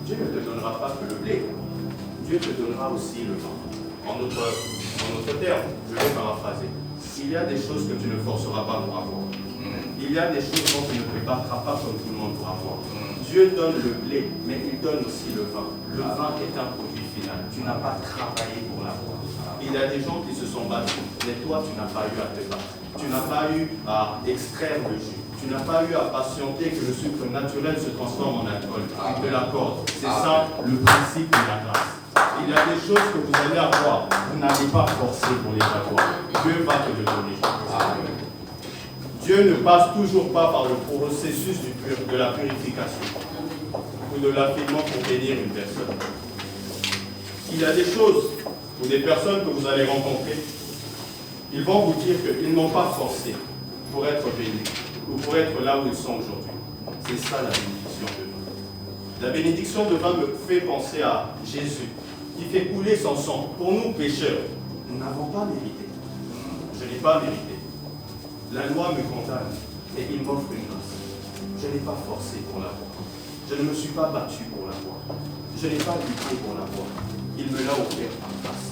Dieu ne te donnera pas que le blé. Dieu te donnera aussi le vin. En autre terme, je vais paraphraser. Il y a des choses que tu ne forceras pas pour avoir. Il y a des choses dont tu ne te battras pas comme tout le monde pour avoir. Dieu donne le blé, mais il donne aussi le vin. Le vin est un produit final. Tu n'as pas travaillé pour l'avoir. Il y a des gens qui se sont battus, mais toi, tu n'as pas eu à te battre. Tu n'as pas eu à extraire le jus. Tu n'as pas eu à patienter que le sucre naturel se transforme en alcool. Il te l'accorde. C'est ça le principe de la grâce. Il y a des choses que vous allez avoir. Vous n'allez pas forcer pour les avoir. Dieu va te le donner. Dieu ne passe toujours pas par le processus de la purification ou de l'affinement pour bénir une personne. Il y a des choses ou des personnes que vous allez rencontrer, ils vont vous dire qu'ils n'ont pas forcé pour être bénis ou pour être là où ils sont aujourd'hui. C'est ça la bénédiction de vin. La bénédiction de vin me fait penser à Jésus qui fait couler son sang pour nous pécheurs. Nous n'avons pas mérité. Je n'ai pas mérité. La loi me condamne et il m'offre une grâce. Je n'ai pas forcé pour l'avoir. Je ne me suis pas battu pour l'avoir. Je n'ai pas lutté pour l'avoir. Il me l'a offert en grâce.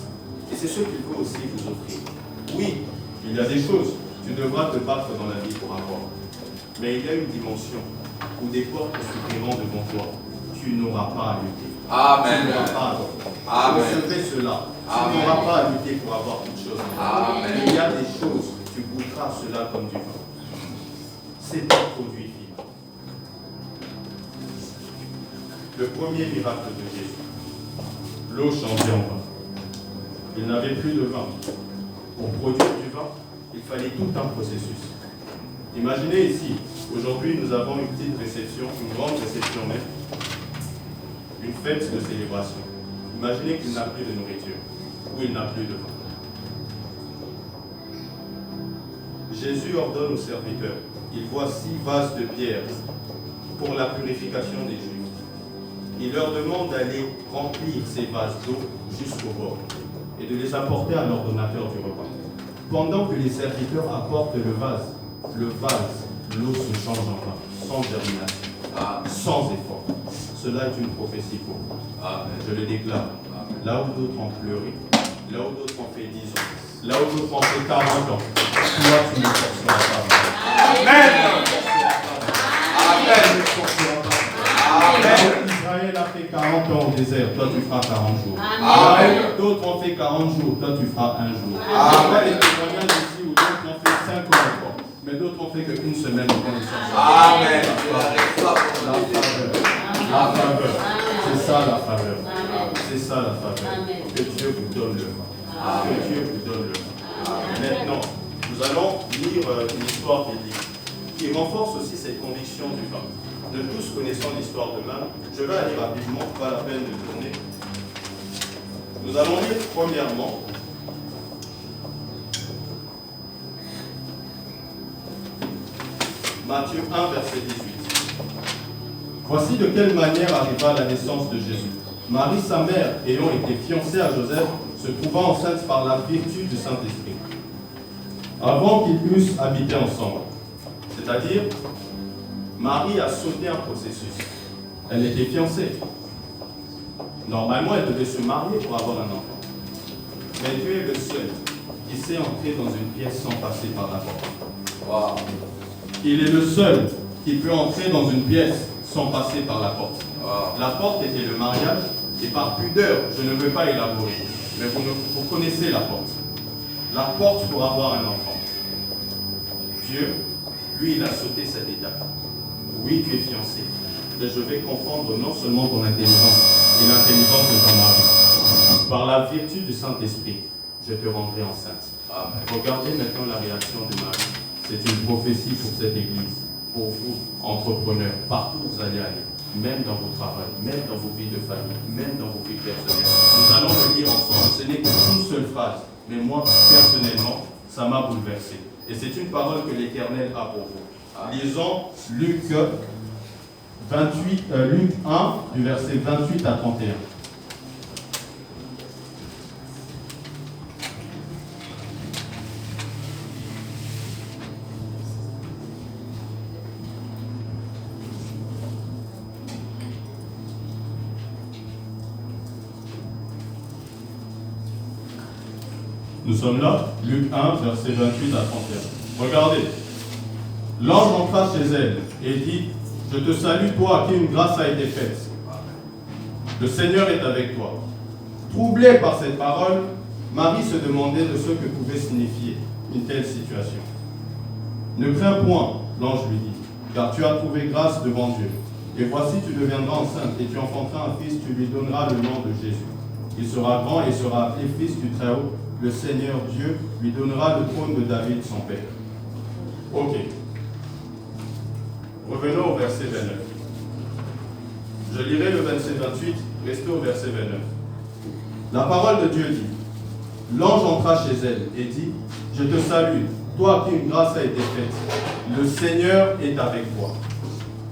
Et c'est ce qu'il veut aussi vous offrir. Oui, il y a des choses, tu devras te battre dans la vie pour avoir. Mais il y a une dimension où des portes s'ouvriront devant toi. Tu n'auras pas à lutter. Amen. Tu n'auras pas à lutter. Recevez cela. Tu n'auras pas à lutter pour avoir toute chose. Amen. Il y a des choses, tu goûteras cela comme du vin. C'est un produit vivant. Le premier miracle de Jésus. L'eau changeait en vin. Il n'avait plus de vin. Pour produire du vin, il fallait tout un processus. Imaginez ici, aujourd'hui nous avons une petite réception, une grande réception même, une fête de célébration. Imaginez qu'il n'a plus de nourriture, ou il n'a plus de vin. Jésus ordonne aux serviteurs, il voit 6 vases de pierre pour la purification des Juifs. Il leur demande d'aller remplir ces vases d'eau jusqu'au bord et de les apporter à l'ordonnateur du repas. Pendant que les serviteurs apportent le vase, l'eau se change en vin, sans germination, sans effort. Cela est une prophétie pour vous. Je le déclare. Là où d'autres ont pleuré, là où d'autres ont fait 10 ans, là où d'autres ont fait 40 ans, toi tu ne forceras pas. Amen. Amen. Amen. Israël a fait 40 ans au désert, toi tu feras 40 jours. Amen. D'autres ont fait 40 jours, toi tu feras un jour. Amen. Les témoignages ici où d'autres ont fait 5 ans, mais d'autres ont fait qu'une semaine au condition. Amen. La faveur. C'est ça la faveur. C'est ça la faveur. Que Dieu vous donne le vin. Que Dieu vous donne le vin. Maintenant, nous allons lire une histoire biblique qui renforce aussi cette conviction du vin. De tous connaissant l'histoire de Marie, je vais aller rapidement, pas la peine de tourner. Nous allons lire premièrement Matthieu 1, verset 18. Voici de quelle manière arriva la naissance de Jésus. Marie, sa mère, ayant été fiancée à Joseph, se trouva enceinte par la vertu du Saint-Esprit, avant qu'ils eussent habité ensemble. C'est-à-dire, Marie a sauté un processus. Elle était fiancée. Normalement, elle devait se marier pour avoir un enfant. Mais Dieu est le seul qui sait entrer dans une pièce sans passer par la porte. Wow. Il est le seul qui peut entrer dans une pièce sans passer par la porte. Wow. La porte était le mariage, et par pudeur, je ne veux pas élaborer. Mais vous connaissez la porte. La porte pour avoir un enfant. Dieu, lui, il a sauté cette étape. Oui, tu es fiancé, mais je vais confondre non seulement ton intelligence et l'intelligence de ton mari. Par la vertu du Saint-Esprit, je te rendrai enceinte. Amen. Regardez maintenant la réaction de Marie. C'est une prophétie pour cette église, pour vous, entrepreneurs, partout où vous allez aller, même dans vos travails, même dans vos vies de famille, même dans vos vies personnelles. Nous allons le lire ensemble. Ce n'est qu'une seule phrase, mais moi, personnellement, ça m'a bouleversé. Et c'est une parole que l'Éternel a pour vous. Lisons Luc 1, du verset 28 à 31. Nous sommes là, Luc 1, verset 28 à 31. Regardez. L'ange entra chez elle et dit, « Je te salue, toi à qui une grâce a été faite. Le Seigneur est avec toi. » Troublée par cette parole, Marie se demandait de ce que pouvait signifier une telle situation. « Ne crains point, l'ange lui dit, car tu as trouvé grâce devant Dieu. Et voici, tu deviendras enceinte et tu enfanteras un fils, tu lui donneras le nom de Jésus. Il sera grand et sera appelé fils du Très-Haut. Le Seigneur Dieu lui donnera le trône de David, son père. » Ok. Revenons au verset 29. Je lirai le verset 28, restez au verset 29. La parole de Dieu dit, l'ange entra chez elle et dit, « Je te salue, toi à qui une grâce a été faite. Le Seigneur est avec toi. »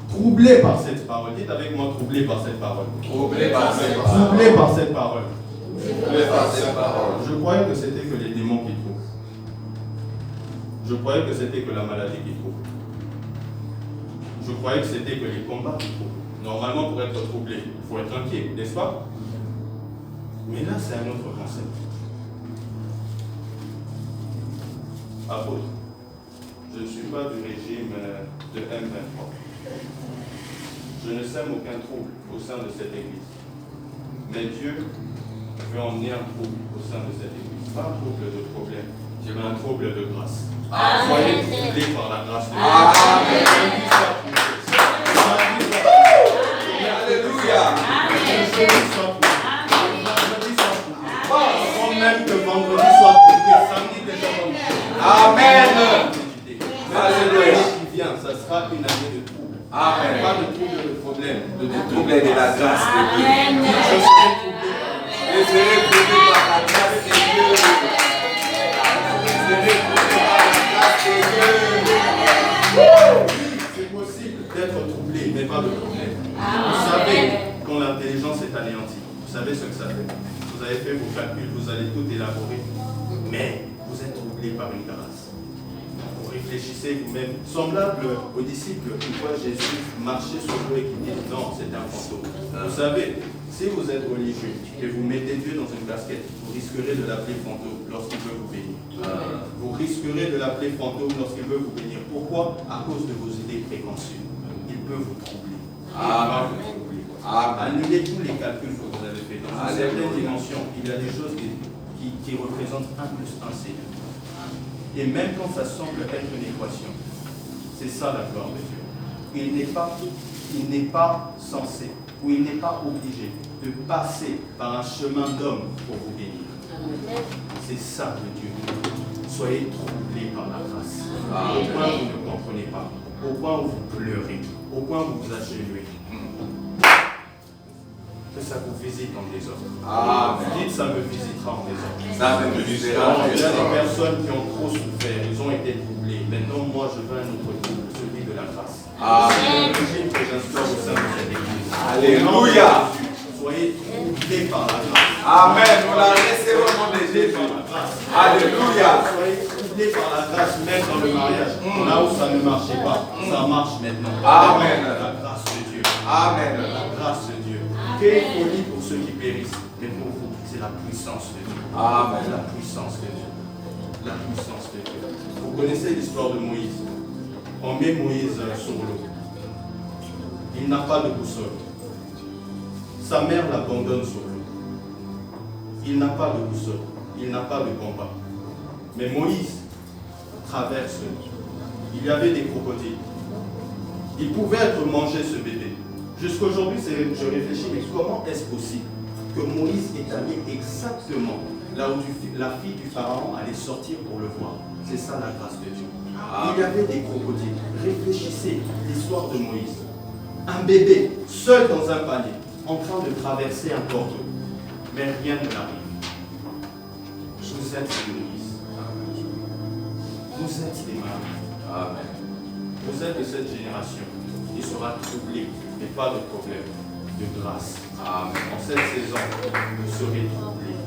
Troublé par cette parole. Dites avec moi, troublé par cette parole. Troublé par cette parole. Troublé par cette parole. Troublé par cette parole. Je croyais que c'était que les démons qui trouvent. Je croyais que c'était que la maladie qui trouve. Je croyais que c'était que les combats qui trouvent. Normalement, pour être troublé, il faut être inquiet, n'est-ce pas? Mais là, c'est un autre concept. Apôtre, je ne suis pas du régime de M23. Je ne sème aucun trouble au sein de cette église. Mais Dieu veut emmener un trouble au sein de cette église. Pas un trouble de problème, mais un trouble de grâce. Soyez troublés par la grâce de Dieu. Alléluia. Avant même que vendredi soit troublé, samedi déjà comme Amen. Alléluia. Qui vient, ça sera une année de trouble. Amen. Pas de trouble de problème, de Trouble de la grâce de Dieu. Je serai troublé. Je serai troublé par la grâce de Dieu. Je serai troublé par la grâce de Dieu. C'est possible d'être troublé, mais pas de problème. Vous savez quand l'intelligence est anéantie. Vous savez ce que ça fait. Vous avez fait vos calculs, vous allez tout élaborer. Mais vous êtes troublé par une grâce. Vous réfléchissez vous-même. Semblable aux disciples, une fois Jésus marchait sur l'eau et qui dit non, c'était un fantôme. Vous savez, si vous êtes religieux et vous mettez Dieu dans une casquette, vous risquerez de l'appeler fantôme lorsqu'il veut vous bénir. Vous risquerez de l'appeler fantôme lorsqu'il veut vous bénir. Pourquoi? À cause de vos idées préconçues. Il peut vous troubler. Annulez tous les calculs que vous avez faits. Dans une certaine dimension, il y a des choses qui représentent 1 plus 1, c'est 2. Et même quand ça semble être une équation, c'est ça la gloire de Dieu. Il n'est pas censé, ou il n'est pas obligé de passer par un chemin d'homme pour vous bénir. C'est ça le Dieu. Soyez troublés par la grâce. Au point où vous ne comprenez pas, au point où vous pleurez, au point où vous agenouillez. Que ça vous visite en désordre. Dites, ça me visitera en désordre. Ça me visitera en Il y a des désordre. personnes qui ont trop souffert, ils ont été troublés. Maintenant, moi, je veux un autre trouble, celui de la grâce. Amen. C'est le régime que j'instaure au sein de cette église. Alléluia. Soyez troublés par la grâce. Amen. Nous la recevons au nom de Jésus. Alléluia. Soyez troublés par la grâce, même dans le mariage. Là où ça ne marchait pas, ça marche maintenant. Amen. La grâce de Dieu. Amen. La grâce de Dieu. Quelle folie pour ceux qui périssent. Mais pour vous, c'est la puissance de Dieu. Amen. La puissance de Dieu. La puissance de Dieu. Vous connaissez l'histoire de Moïse. On met Moïse sur l'eau. Il n'a pas de boussole. Sa mère l'abandonne sur l'eau. Il n'a pas de boussole. Il n'a pas de combat. Mais Moïse traverse. Il y avait des crocodiles. Il pouvait être mangé, ce bébé. Jusqu'aujourd'hui, je réfléchis, mais comment est-ce possible que Moïse est allé exactement là où la fille du Pharaon allait sortir pour le voir? C'est ça la grâce de Dieu. Il y avait des crocodiles. Réfléchissez l'histoire de Moïse. Un bébé, seul dans un panier, en train de traverser un cours d'eau. Mais rien ne l'arrive. Vous êtes des Moïse. Vous êtes des Marie. Vous êtes de cette génération qui sera troublée, mais pas de problème, de grâce. En cette saison, vous serez troublés.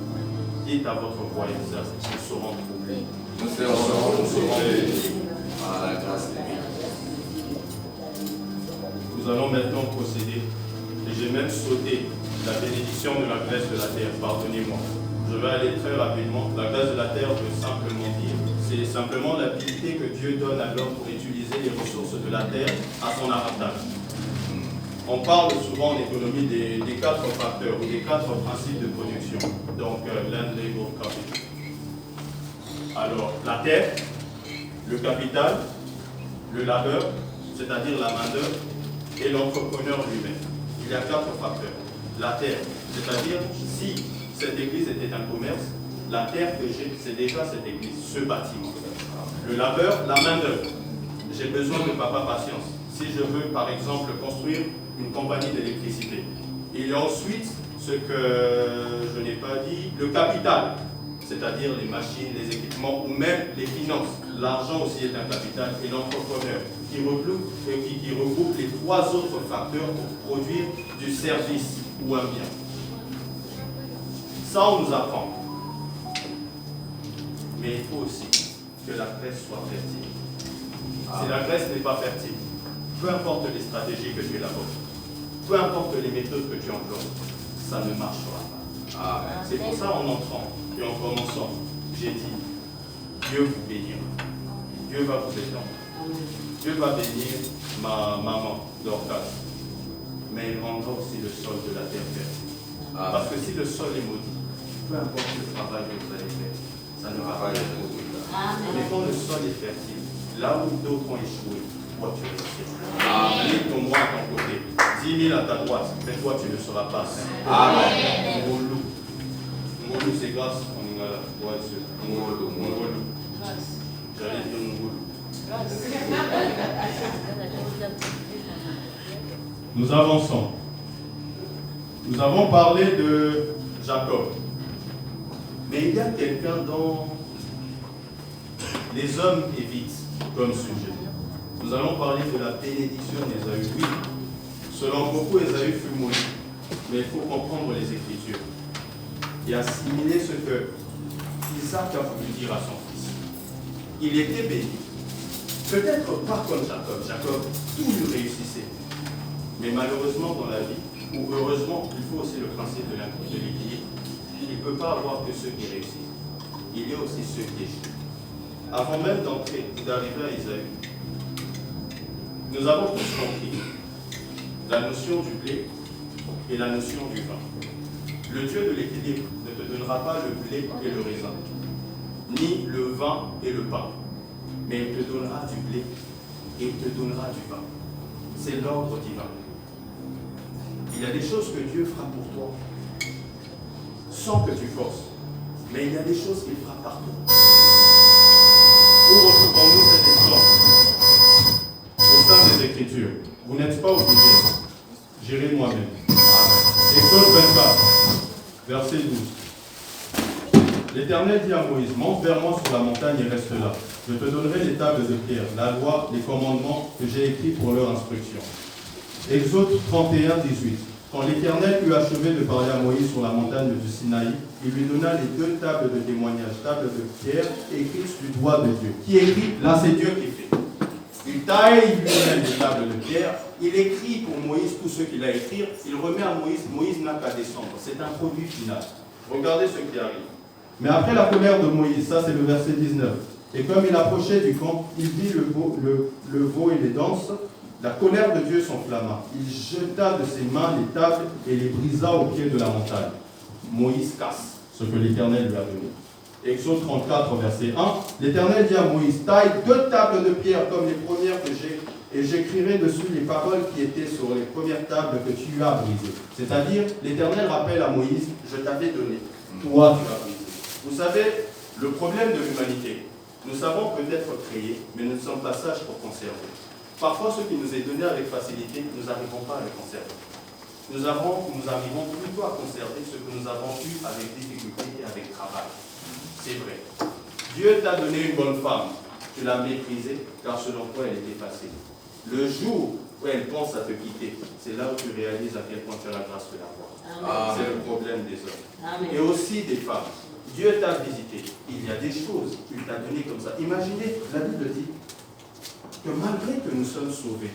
Dites à votre voix exacte, nous serons troublés. Nous serons troublés par la grâce de Dieu. Nous allons maintenant procéder. Et j'ai même sauté la bénédiction de la graisse de la terre. Pardonnez-moi. Je vais aller très rapidement. La grâce de la terre veut simplement dire, c'est simplement l'habilité que Dieu donne à l'homme pour utiliser les ressources de la terre à son avantage. On parle souvent en économie des 4 facteurs ou des 4 principes de production. Donc, land, labor, capital. Alors, la terre, le capital, le labeur, c'est-à-dire la main-d'œuvre, et l'entrepreneur lui-même. Il y a 4 facteurs. La terre, c'est-à-dire si cette église était un commerce, la terre que j'ai, c'est déjà cette église, ce bâtiment. Le labeur, la main-d'œuvre. J'ai besoin de papa patience. Si je veux, par exemple, construire une compagnie d'électricité. Il y a ensuite ce que je n'ai pas dit, le capital, c'est-à-dire les machines, les équipements ou même les finances. L'argent aussi est un capital et l'entrepreneur qui regroupe les 3 autres facteurs pour produire du service ou un bien. Ça, on nous apprend. Mais il faut aussi que la graisse soit fertile. Si la graisse n'est pas fertile, peu importe les stratégies que tu élabores, peu importe les méthodes que tu emploies, ça ne marchera pas. C'est pour ça, en entrant et en commençant, j'ai dit, Dieu vous bénira. Dieu va vous étendre. Dieu va bénir ma maman Dorcas. Mais il rendra aussi le sol de la terre fertile. Parce que si le sol est maudit, peu importe le travail que vous allez faire, ça ne va pas être résultat. Mais quand le sol est fertile, là où d'autres ont échoué, toi tu réussiras. Mets ton moi à ton côté. 10 000 à ta droite, mais toi tu ne seras pas. Amen. Ngolu. Ngolu c'est grâce en Lingala. Ngolu. J'allais dire Ngolu. Nous avançons. Nous avons parlé de Jacob. Mais il y a quelqu'un dont les hommes évitent comme sujet. Nous allons parler de la bénédiction d'Ésaü. Oui, selon beaucoup, Ésaü fut maudit. Mais il faut comprendre les Écritures et assimiler ce que Isaac a voulu dire à son fils. Il était béni. Peut-être pas comme Jacob. Jacob, tout lui réussissait. Mais malheureusement, dans la vie, ou heureusement, il faut aussi le principe de l'équilibre. Il ne peut pas avoir que ceux qui réussissent. Il y a aussi ceux qui échouent. Avant même d'arriver à Ésaü, nous avons tous compris la notion du blé et la notion du vin. Le Dieu de l'équilibre ne te donnera pas le blé et le raisin, ni le vin et le pain, mais il te donnera du blé et il te donnera du vin. C'est l'ordre divin. Il y a des choses que Dieu fera pour toi sans que tu forces, mais il y a des choses qu'il fera par toi. Où retrouvons-nous cet exemple? Au sein des Écritures. Vous n'êtes pas obligé. J'irai moi-même. Exode 24, verset 12. L'Éternel dit à Moïse, monte vers moi sur la montagne et reste là. Je te donnerai les tables de pierre, la loi, les commandements que j'ai écrits pour leur instruction. Exode 31, 18. Quand l'Éternel eut achevé de parler à Moïse sur la montagne du Sinaï, il lui donna les 2 tables de témoignage, tables de pierre écrites du doigt de Dieu. Qui écrit? Là, c'est Dieu qui fait. Il taille lui-même les tables de pierre, il écrit pour Moïse tout ce qu'il a écrit, il remet à Moïse, Moïse n'a qu'à descendre. C'est un produit final. Regardez ce qui arrive. Mais après la colère de Moïse, ça c'est le verset 19, et comme il approchait du camp, il vit le veau et les danses, la colère de Dieu s'enflamma. Il jeta de ses mains les tables et les brisa au pied de la montagne. Moïse casse ce que l'Éternel lui a donné. Exode 34, verset 1. L'Éternel dit à Moïse, taille 2 tables de pierre comme les premières que j'ai, et j'écrirai dessus les paroles qui étaient sur les premières tables que tu as brisées. C'est-à-dire, l'Éternel rappelle à Moïse, je t'avais donné, toi tu as brisé. Vous savez, le problème de l'humanité, nous savons peut-être créer, mais nous ne sommes pas sages pour conserver. Parfois, ce qui nous est donné avec facilité, nous n'arrivons pas à le conserver. Nous arrivons plutôt à conserver ce que nous avons eu avec difficulté et avec travail. C'est vrai. Dieu t'a donné une bonne femme. Tu l'as méprisée, car selon toi, elle était facile. Le jour où elle pense à te quitter, c'est là où tu réalises à quel point tu as la grâce de la voir. C'est le problème des hommes. Amen. Et aussi des femmes. Dieu t'a visité. Il y a des choses qu'il t'a données comme ça. Imaginez, la Bible dit que malgré que nous sommes sauvés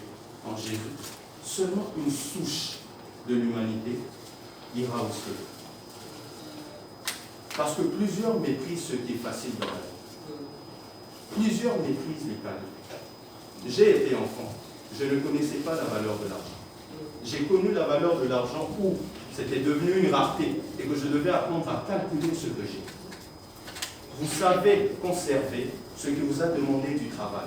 en Jésus, seulement une souche de l'humanité ira au ciel. Parce que plusieurs méprisent ce qui est facile dans la vie. Plusieurs méprisent les cadeaux. J'ai été enfant. Je ne connaissais pas la valeur de l'argent. J'ai connu la valeur de l'argent où c'était devenu une rareté et que je devais apprendre à calculer ce que j'ai. Vous savez conserver ce qui vous a demandé du travail.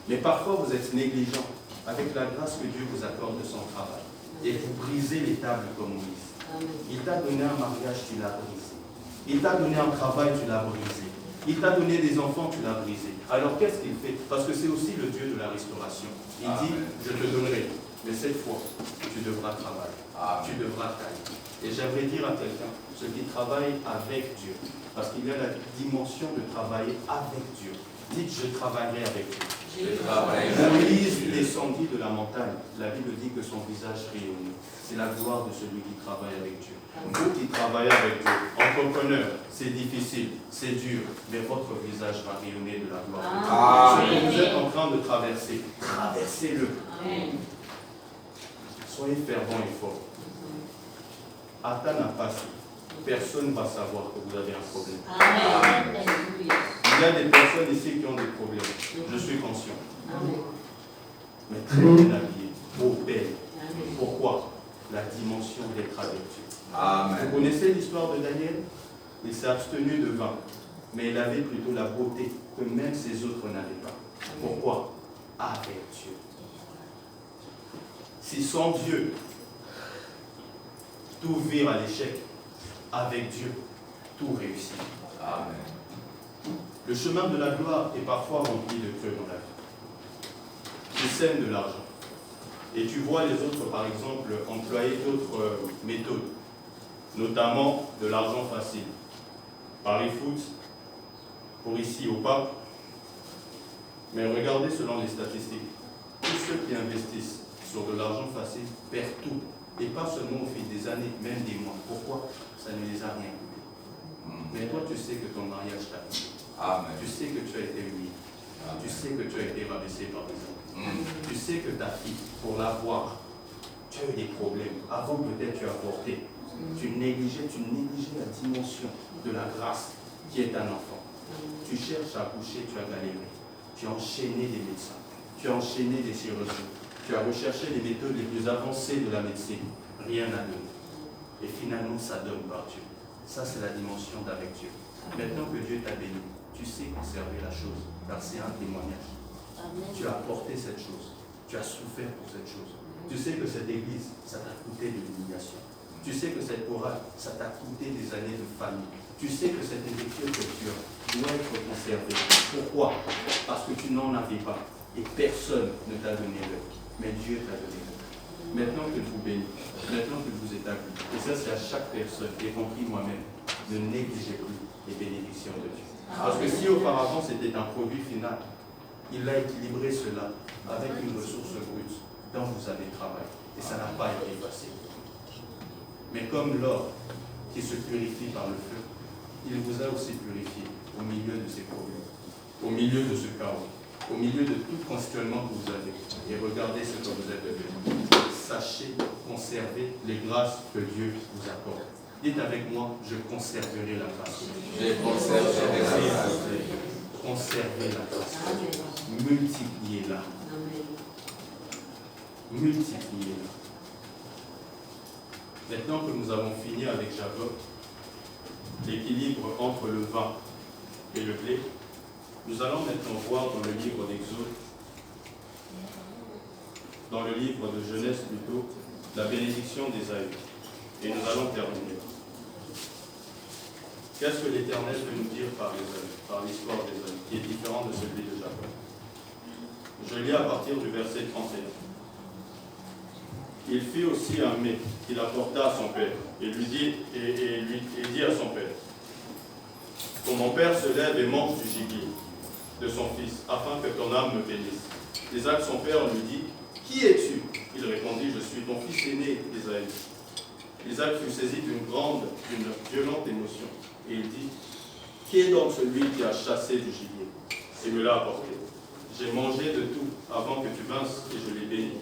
Mais parfois vous êtes négligent avec la grâce que Dieu vous accorde de son travail. Et vous brisez les tables comme Moïse. Il t'a donné un mariage, tu l'as brisé. Il t'a donné un travail, tu l'as brisé. Il t'a donné des enfants, tu l'as brisé. Alors qu'est-ce qu'il fait? Parce que c'est aussi le Dieu de la restauration. Il dit, je te donnerai, mais cette fois, tu devras travailler. Tu devras tailler. Et j'aimerais dire à quelqu'un, ceux qui travaillent avec Dieu, parce qu'il y a la dimension de travailler avec Dieu. Dites, je travaillerai avec Dieu. Moïse descendit de la montagne. La Bible dit que son visage rayonnait. C'est la gloire de celui qui travaille avec Dieu. Vous qui travaillez avec Dieu, entrepreneur, c'est difficile, c'est dur, mais votre visage va rayonner de la gloire de Dieu. Ce que vous êtes en train de traverser, traversez-le. Soyez fervent et fort. Athan n'a pas su. Personne ne va savoir que vous avez un problème. Il y a des personnes ici qui ont des problèmes. Je suis conscient. Mais très bien habillés, beaux, belles. Pourquoi? La dimension d'être avec Dieu. Vous connaissez l'histoire de Daniel? Il s'est abstenu de vin, mais il avait plutôt la beauté que même ses autres n'avaient pas. Pourquoi? Avec Dieu. Si sans Dieu, tout vire à l'échec, avec Dieu, tout réussit. Le chemin de la gloire est parfois rempli de creux dans la vie. Tu sèmes de l'argent. Et tu vois les autres, par exemple, employer d'autres méthodes, notamment de l'argent facile. Paris foot, pour ici au pape. Mais regardez selon les statistiques, tous ceux qui investissent sur de l'argent facile perdent tout. Et pas seulement au fil des années, même des mois. Pourquoi? Ça ne les a rien coûté. Mais toi, tu sais que ton mariage t'a coûté. Tu sais que tu as été humilié. Tu sais que tu as été rabaissé par des hommes. Tu sais que ta fille, pour l'avoir, tu as eu des problèmes. Avant, peut-être, tu as avorté. Tu négligeais la dimension de la grâce qui est un enfant. Tu cherches à accoucher, tu as galéré. Tu as enchaîné des médecins. Tu as enchaîné des chirurgiens. Tu as recherché les méthodes les plus avancées de la médecine. Rien n'a donné. Et finalement, ça donne par Dieu. Ça, c'est la dimension d'avec Dieu. Maintenant que Dieu t'a béni, tu sais conserver la chose, car c'est un témoignage. Tu as porté cette chose. Tu as souffert pour cette chose. Tu sais que cette église, ça t'a coûté de l'humiliation. Tu sais que cette chorale, ça t'a coûté des années de famille. Tu sais que cette écriture que tu as doit être conservée. Pourquoi? Parce que tu n'en avais pas. Et personne ne t'a donné l'œuvre. Mais Dieu t'a donné l'œuvre. Maintenant qu'il vous bénit, maintenant qu'il vous établit, et ça c'est à chaque personne, y compris moi-même, ne négligez plus les bénédictions de Dieu. Parce que si auparavant c'était un produit final, il a équilibré cela avec une ressource brute dont vous avez travaillé. Et ça n'a pas été facile. Mais comme l'or qui se purifie par le feu, il vous a aussi purifié au milieu de ces problèmes, au milieu de ce chaos, au milieu de tout questionnement que vous avez. Et regardez ce que vous êtes devenu. Sachez conserver les grâces que Dieu vous accorde. Dites avec moi, je conserverai la grâce. Je conserverai la grâce. Conservez la grâce. Multipliez-la. Multipliez-la. Maintenant que nous avons fini avec Jacob, l'équilibre entre le vin et le blé, nous allons maintenant voir dans le livre d'Exode, dans le livre de Genèse plutôt, la bénédiction d'Ésaü. Et nous allons terminer. Qu'est-ce que l'Éternel veut nous dire par Ésaü, par l'histoire d'Ésaü, qui est différent de celui de Jacob? Je lis à partir du verset 31. Il fit aussi un mets qu'il apporta à son père, et dit à son père, que mon père se lève et mange du gibier de son fils, afin que ton âme me bénisse. Isaac, son père, lui dit, qui es-tu? Il répondit, je suis ton fils aîné, Ésaü. Isaac fut saisi d'une violente émotion, et il dit, qui est donc celui qui a chassé du gibier et me l'a apporté? J'ai mangé de tout avant que tu vinsses, et je l'ai béni.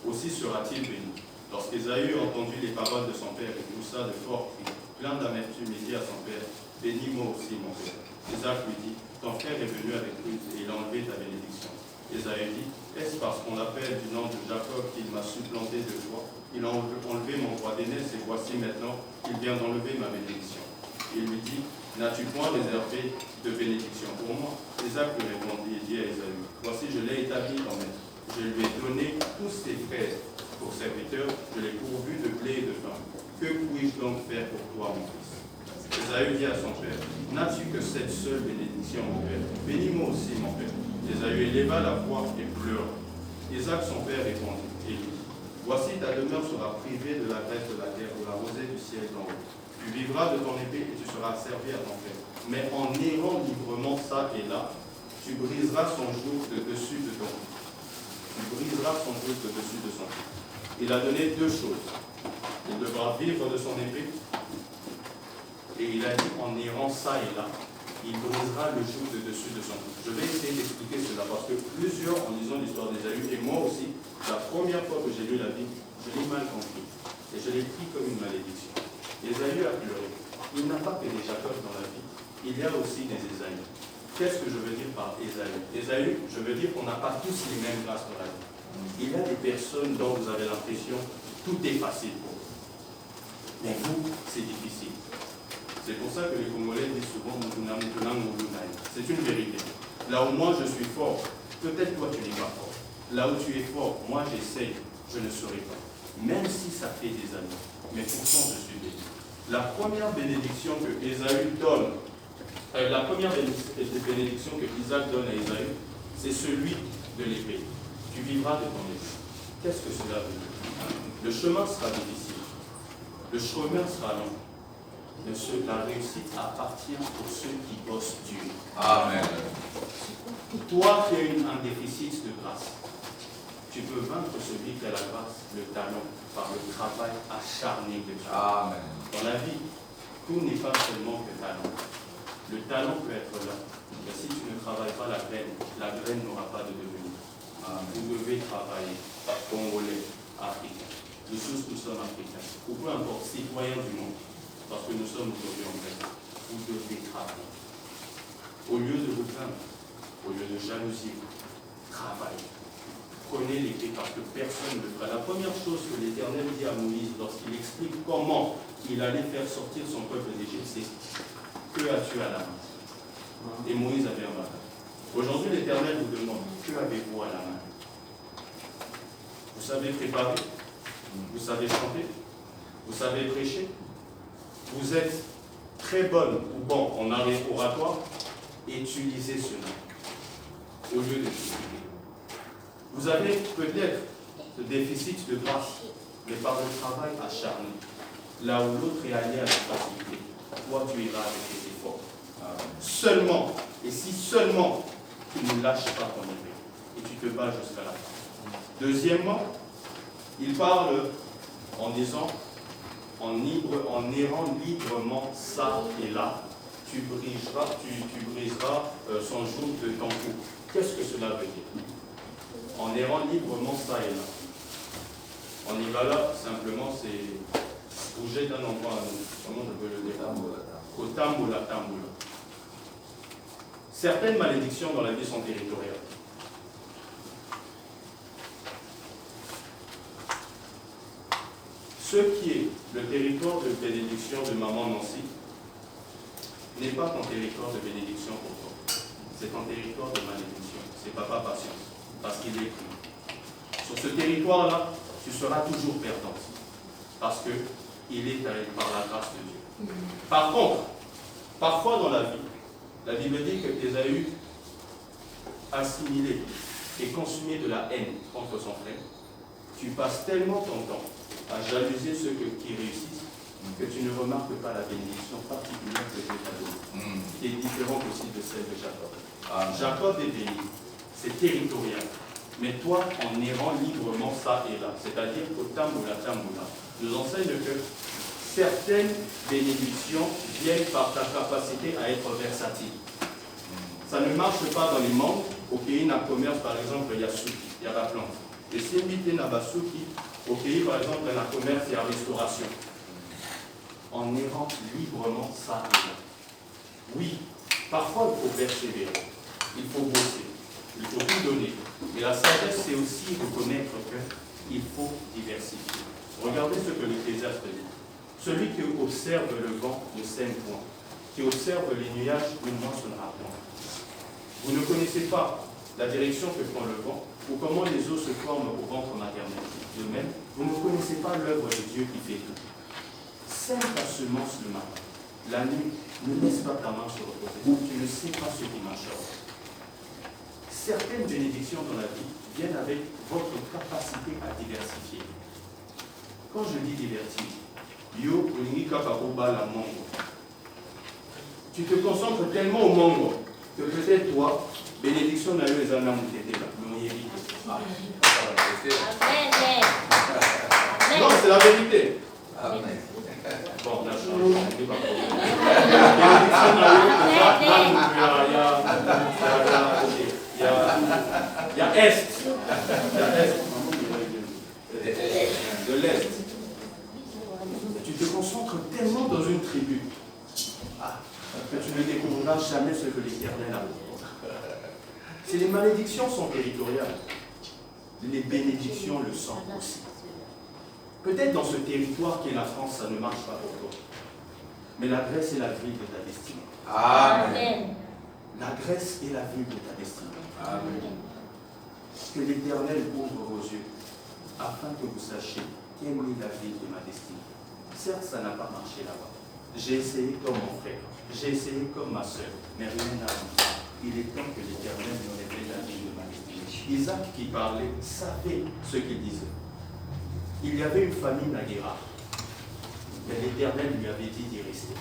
Aussi sera-t-il béni. Lorsqu'Ésaü entendit les paroles de son père, il poussa de forts cris. plein d'amertume, il dit à son père, bénis-moi aussi, mon père. Isaac lui dit, ton frère est venu avec lui et il a enlevé ta bénédiction. Esaü dit, est-ce parce qu'on appelle du nom de Jacob qu'il m'a supplanté 2 fois? Il a enlevé mon droit d'aînesse et voici maintenant qu'il vient d'enlever ma bénédiction. Il lui dit, n'as-tu point réservé de bénédiction pour moi? Isaac lui répondit et dit à Esaü, voici je l'ai établi ton maître. Je lui ai donné tous ses frères pour serviteurs, je l'ai pourvu de blé et de pain. Que puis-je donc faire pour toi, mon fils? Esaü dit à son père, n'as-tu que cette seule bénédiction, mon père? Bénis-moi aussi, mon père. Esaü éleva la voix et pleura. Isaac, son père, répondit et lui dit, voici ta demeure sera privée de la graisse de la terre, de la rosée du ciel d'en haut. Tu vivras de ton épée et tu seras servi à ton père. Mais en errant librement ça et là, tu briseras son joug de dessus de ton cou. Tu briseras son joug de dessus de son cou. Il a donné 2 choses. Il devra vivre de son épée. Et il a dit en errant ça et là, il brisera le joug de dessus de son cou. Je vais essayer d'expliquer cela parce que plusieurs, en lisant l'histoire d'Ésaü, et moi aussi, la première fois que j'ai lu la Bible, je l'ai mal compris. Et je l'ai pris comme une malédiction. Ésaü a pleuré. Il n'a pas que des Jacob dans la vie, il y a aussi des Ésaü. Qu'est-ce que je veux dire par Ésaü? Ésaü, je veux dire qu'on n'a pas tous les mêmes grâces dans la vie. Il y a des personnes dont vous avez l'impression tout est facile pour vous. Mais vous, c'est difficile. C'est pour ça que les Congolais disent souvent c'est une vérité. Là où moi je suis fort, peut-être toi tu n'es pas fort. Là où tu es fort, moi j'essaye, je ne serai pas. Même si ça fait des années. Mais pourtant je suis béni. La première bénédiction que Ésaü donne, la première bénédiction que Isaac donne à Ésaü, c'est celui de l'épée. Tu vivras de ton épée. Qu'est-ce que cela veut dire? Le chemin sera difficile. Le chemin sera long. La réussite appartient pour ceux qui bossent dur. Amen. Toi qui as un déficit de grâce, tu peux vaincre celui qui a la grâce, le talent, par le travail acharné que tu as. Amen. Dans la vie, tout n'est pas seulement que talent. Le talent peut être là, mais si tu ne travailles pas la graine n'aura pas de devenir. Vous devez travailler, Congolais, Africains. Nous tous, nous sommes Africains. Ou peu importe, citoyens du monde. Parce que nous sommes aujourd'hui en paix. Vous devez travailler. Au lieu de vous plaindre, au lieu de jalousie, travaillez. Prenez l'épée parce que personne ne le fera. La première chose que l'Éternel dit à Moïse lorsqu'il explique comment il allait faire sortir son peuple d'Égypte, c'est que as-tu à la main? Et Moïse avait un bâton. Aujourd'hui, l'Éternel vous demande, que avez-vous à la main? Vous savez préparer? Vous savez chanter? Vous savez prêcher? Vous êtes très bonne ou bon en oratoire, utilisez cela au lieu de critiquer. Vous avez peut-être ce déficit de grâce, mais par le travail acharné, là où l'autre est allé à la facilité, toi tu iras avec tes efforts. Seulement, et si seulement tu ne lâches pas ton épée et tu te bats jusqu'à la fin. Deuxièmement, il parle en disant en errant librement ça et là, tu briseras son joug de ton cou. Qu'est-ce que cela veut dire? En errant librement ça et là. En Lingala, simplement, c'est bouger d'un endroit à un autre. Comment je peux le dire? Au tamboula, tamboula. Certaines malédictions dans la vie sont territoriales. Ce qui est le territoire de bénédiction de maman Nancy n'est pas ton territoire de bénédiction pour toi. C'est ton territoire de malédiction. C'est papa patience. Parce qu'il est écrit. Sur ce territoire-là, tu seras toujours perdante. Parce qu'il est par la grâce de Dieu. Par contre, parfois dans la Bible dit que Ésaü assimilé et consumé de la haine contre son frère, tu passes tellement ton temps à jalouser ceux qui réussissent que tu ne remarques pas la bénédiction particulière que Dieu t'a donnée, qui est différente aussi de celle de Jacob. Jacob est béni, c'est territorial. Mais toi, en errant librement ça et là, c'est-à-dire qu'au tamboula, nous enseigne que certaines bénédictions viennent par ta capacité à être versatile. Ça ne marche pas dans les mondes. Au pays d'un commerce, par exemple, il y a Souki, il y a la plante. Et si on n'a pas Souki, au pays, par exemple, il y a un commerce, il y a restauration. en errant librement ça et là. Oui, parfois il faut persévérer, il faut bosser, il faut tout donner. Mais la sagesse, c'est aussi reconnaître qu'il faut diversifier. Regardez ce que l'Ecclésiaste dit. Celui qui observe le vent ne sème point, qui observe les nuages ne moissonnera point. Vous ne connaissez pas la direction que prend le vent ou comment les eaux se forment au ventre maternel. De même, vous ne connaissez pas l'œuvre de Dieu qui fait tout. Sème ta semence le matin. La nuit, ne laisse pas ta main se reposer. Tu ne sais pas ce qui marchera. Certaines bénédictions dans la vie viennent avec votre capacité à diversifier. Quand je dis diversifier, tu te concentres tellement au mango que peut-être toi, bénédiction n'a eu les âmes où tu étais là. Non, c'est la vérité. Amen. Bon, on a changé. Il y a Est. Il y a Est. De l'Est. Tu te concentres tellement dans une tribu que tu ne découvriras jamais ce que l'Éternel a pour toi. Si les malédictions sont territoriales, les bénédictions le sont aussi. Peut-être dans ce territoire qu'est la France, ça ne marche pas pour toi. Mais la Grèce est la ville de ta destinée. Amen. La Grèce est la ville de ta destinée. Amen. Que l'Éternel ouvre vos yeux afin que vous sachiez quelle est la ville de ma destinée. Certes, ça n'a pas marché là-bas. J'ai essayé comme mon frère, j'ai essayé comme ma soeur, mais rien n'a marché. Il est temps que l'Éternel me révèle la ville de ma destinée. Isaac qui parlait savait ce qu'il disait. Il y avait une famine à Guérard, mais l'Éternel lui avait dit d'y rester.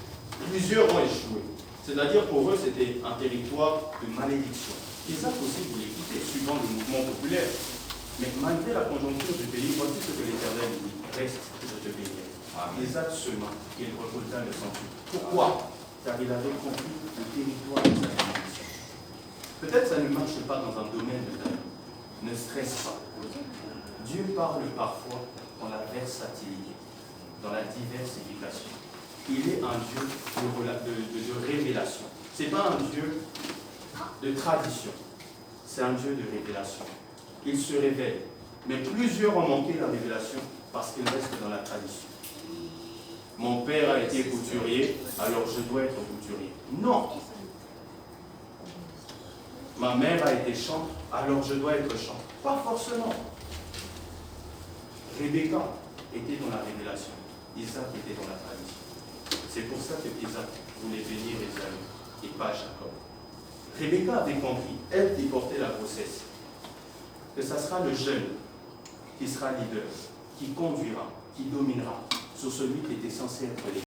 Plusieurs ont échoué. C'est-à-dire pour eux, c'était un territoire de malédiction. Isaac aussi voulait quitter, suivant le mouvement populaire. Mais malgré la conjoncture du pays, voici ce que l'Éternel lui dit. Reste, je te bénirai. Isaac sema, il récolta le centuple. Pourquoi? Car il avait compris le territoire de sa bénédiction. Peut-être ça ne marche pas dans un domaine de ta vie. Ne stresse pas. Dieu parle parfois dans la versatilité, dans la diversification. Il est un Dieu de révélation. Ce n'est pas un Dieu de tradition. C'est un Dieu de révélation. Il se révèle. Mais plusieurs ont manqué la révélation parce qu'ils restent dans la tradition. Mon père a été couturier, alors je dois être couturier. Non. Ma mère a été chantre, alors je dois être chantre. Pas forcément. Rebecca était dans la révélation. Isaac était dans la tradition. C'est pour ça que Isaac voulait bénir Esaü et pas Jacob. Rebecca avait compris, elle qui portait la grossesse, que ça sera le jeune qui sera leader, qui conduira, qui dominera sur celui qui était censé être